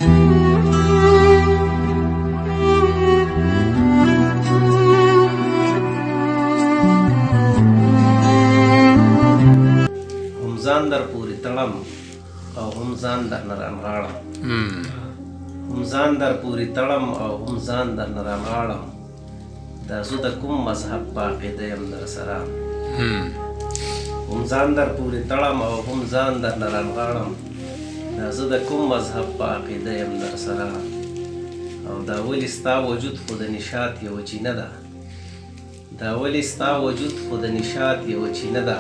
هم ځان در پورې تړم او هم ځان در نه رانغاړم هم ځان در پورې تړم او هم ځان در نه رانغاړم دا زه د کوم مذهب په عقیده یم در سره هم ځان در پورې تړم او هم ځان در نه رانغاړم دا زه د کوم مذهب په عقیده یم در سره او دا ولې ستا وجود خو د نشاط یوه چینه ده دا ولې ستا وجود خو د نشاط یوه چینه ده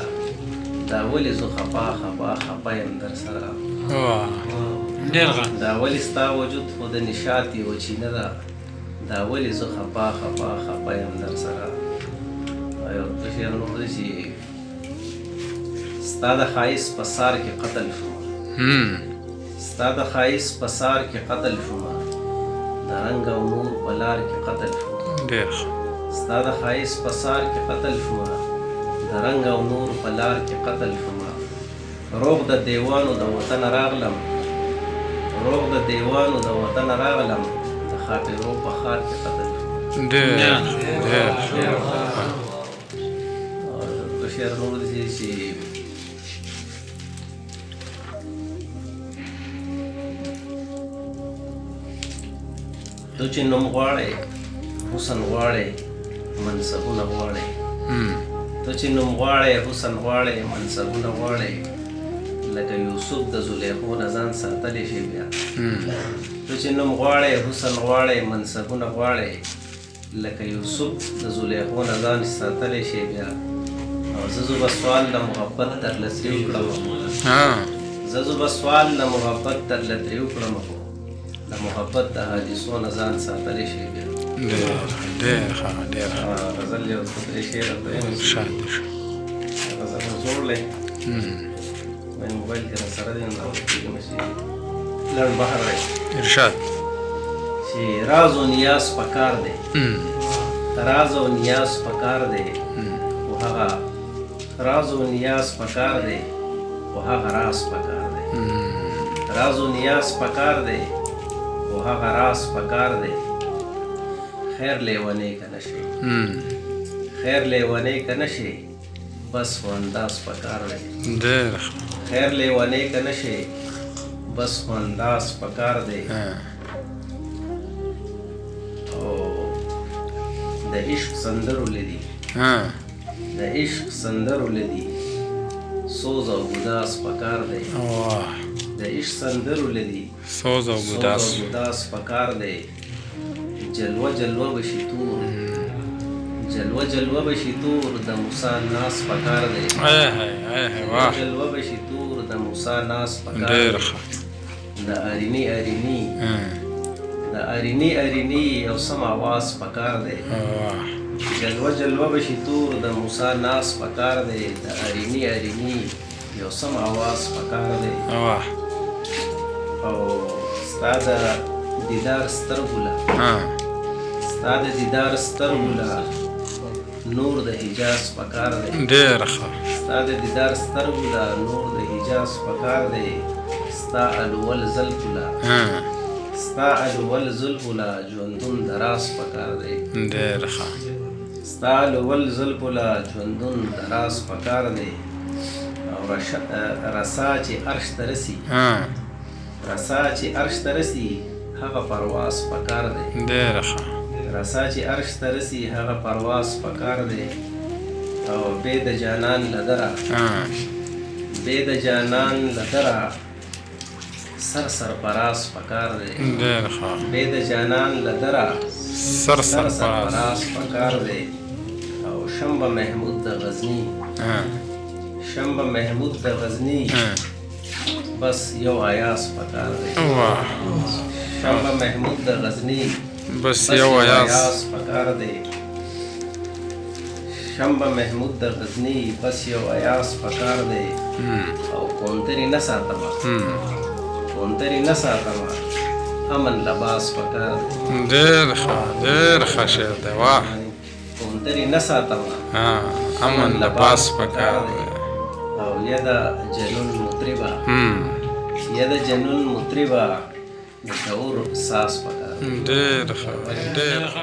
دا ولې زه خفا خفا خفا یم در سره دا ولې ستا وجود خو د نشاط یوه چینه ده دا ولې زه خفا خفا خفا یم در سره او یو څه شعر نور دی چې ستا د ښایست په سار کې قتل شوم ستا د ښایست په سار کې قتل شوم د رنګ او نور په لار کې قتل شوم ستا د ښایست په سار کې قتل شوم د رنګ او نور په لار کې قتل شوم روغ د دیوانو د وطن راغلم روغ د دیوانو د وطن راغلم د خاطرو په ښار کې قتل شوم او شعر نور دی چې ته چې نوم غواړې حسن غواړې منصبونه غواړې ته چې نوم غواړې حسن غواړې منصبونه غواړې لکه یوسف د زلیخو نه ځان ساتلی شي بیا ته چې نوم غواړې حسن غواړې منصبونه غواړې لکه یوسف د زلیخو نه ځان ساتلی شي بیا او زه به سوال د محبت درله ترې وکړم زه به سوال د محبت درله ترې وکړم خو د محبت د حادثو نه ځان ساتلی شي بیا غزل یو څه درې شعر غزل زوړ دی مې موبایل کې راسره دی نو راوتلم چې لړ بهر دی ارشاد چې راز و نیاز پکار دی راز و نیاز پکار دی خو هغه راز و نیاز پکار دی خو هغه راز پکار دی راز و نیاز پکار دی خو هغه راز پکار دی خیر لیونی که نشي خیر لیونی که نشي بس خو انداز پکار دی خیر لیونی که نشي بس خو انداز پکار دی او د عشق سندرو لیدي د عشق سندرو لیدي سوز او ګداس پکار دی د عشق سندرو لیدي سوز او ګداس پکار دی جلوه جلوه بشي تور جلوه جلوه بشي تور د موسی ناس پکار دی جلوه بشي تور د موسی ناس پکار دی د ارینی ارینی د ارینی ارینی یو سم آواز پکار دی جلوه جلوه بشي تور د موسی ناس پکار دی د ارینی ارینی یو سم آواز پکار دی او ستا د دیدار سترګوله ستا د دیدار سترګوله نور د حجاز پکار دی ستا د دیدار سترګوله نور د حجاز پکار دی ستا الول زلفوله ستا الول زلفوله ژوندون دراز پکار دی ستا الول زلفوله ژوندون دراز پکار دی او رسا چې عرش ته رسي رسا چې عرش ته رسي هغه پرواز پکار دی رسا چې عرش ته رسي هغه پرواز پکار دی او بې د جانان لدره بې د جانان لدره سر سرفراز پکار دی بې د جانان لدره سر سرفراز پکار دی او شمبه محمود د غزنی شمبه محمود د غزنی بس یو آیاز پکار دی شمبه محمود د غزنی بس یو آیاز پکار دی شمبه محمود د غزنی بس یو آیاز پکار دی او کونتری نه ساتمه کونتری نه ساتمه امن لباس پکار دی ډېر ښه شعر دی واه کونتری نه ساتمه امن لباس پکار دی او یدا جنون مطربا یدا جنون مطربا د شعور ساس پکار دی. ډېر ښه ډېر ښه.